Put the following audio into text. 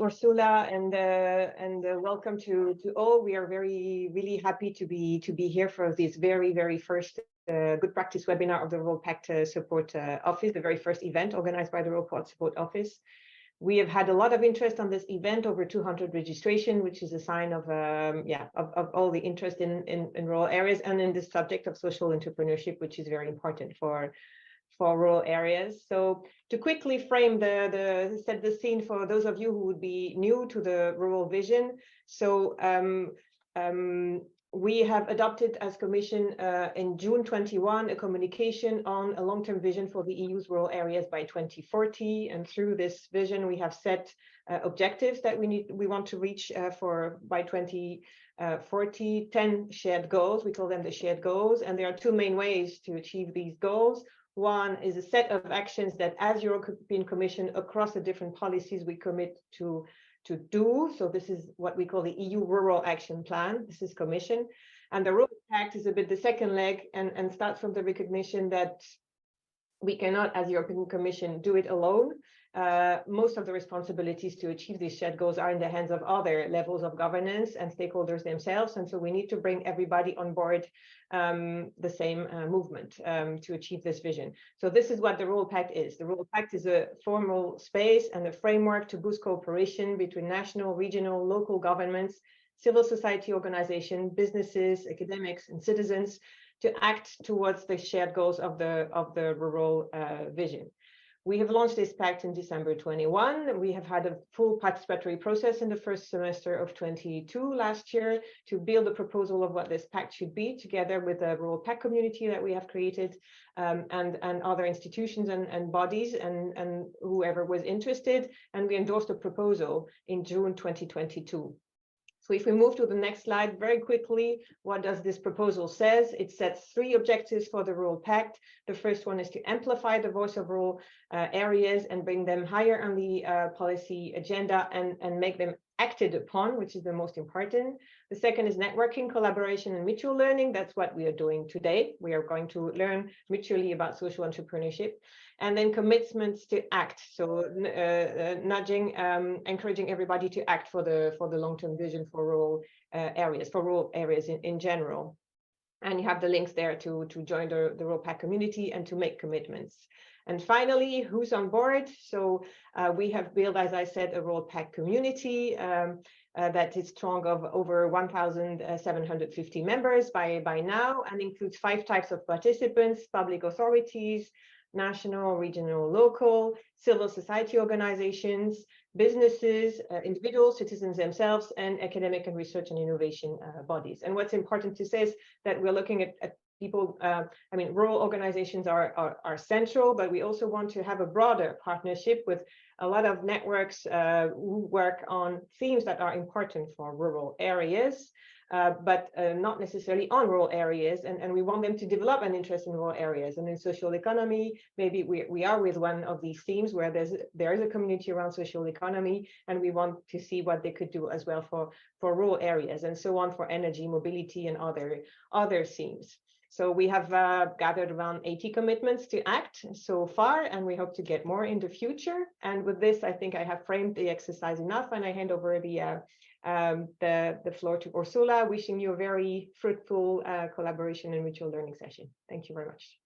Ursula, and welcome to all. We are really happy to be here for this very first good practice webinar of the Rural Pact Support Office, the very first event organized by the Rural Pact Support Office. We have had a lot of interest on this event, over 200 registration, which is a sign of all the interest in rural areas and in this subject of social entrepreneurship, which is very important for rural areas. So to quickly frame set the scene for those of you who would be new to the rural vision. So we have adopted as Commission in June 21 a communication on a long-term vision for the EU's rural areas by 2040, and through this vision we have set objectives that we want to reach by 2040, 10 shared goals. We call them the shared goals, and there are two main ways to achieve these goals. One is a set of actions that as European Commission across the different policies we commit to do. So this is what we call the EU Rural Action Plan. This is Commission. And the Rural Pact is a bit the second leg and starts from the recognition that we cannot, as European Commission, do it alone. Most of the responsibilities to achieve these shared goals are in the hands of other levels of governance and stakeholders themselves. And so we need to bring everybody on board the same movement to achieve this vision. So this is what the Rural Pact is. The Rural Pact is a formal space and a framework to boost cooperation between national, regional, local governments, civil society organizations, businesses, academics, and citizens to act towards the shared goals of the rural vision. We have launched this pact in December 21. We have had a full participatory process in the first semester of 22 last year to build a proposal of what this pact should be, together with the Rural Pact community that we have created and other institutions and bodies and whoever was interested. And we endorsed a proposal in June 2022. So if we move to the next slide very quickly, what does this proposal says? It sets 3 objectives for the Rural Pact. The first one is to amplify the voice of rural areas and bring them higher on the policy agenda and make them acted upon, which is the most important. The second is networking, collaboration, and mutual learning. That's what we are doing today. We are going to learn mutually about social entrepreneurship. And then commitments to act. So nudging, encouraging everybody to act for the long-term vision for rural areas in general. And you have the links there to join the Rural Pact community and to make commitments. And finally, who's on board? So we have built, as I said, a Rural Pact community that is strong of over 1,750 members by now, and includes 5 types of participants: public authorities, national, regional, local, civil society organizations, businesses, individuals, citizens themselves, and academic and research and innovation bodies. And what's important to say is that we're looking at people, rural organizations are central, but we also want to have a broader partnership with a lot of networks who work on themes that are important for rural areas. But not necessarily on rural areas, and we want them to develop an interest in rural areas. And in social economy, maybe we are with one of these themes where there is a community around social economy, and we want to see what they could do as well for rural areas, and so on, for energy, mobility, and other themes. So we have gathered around 80 commitments to act so far, and we hope to get more in the future. And with this, I think I have framed the exercise enough, and I hand over the floor to Ursula, wishing you a very fruitful collaboration and mutual learning session. Thank you very much.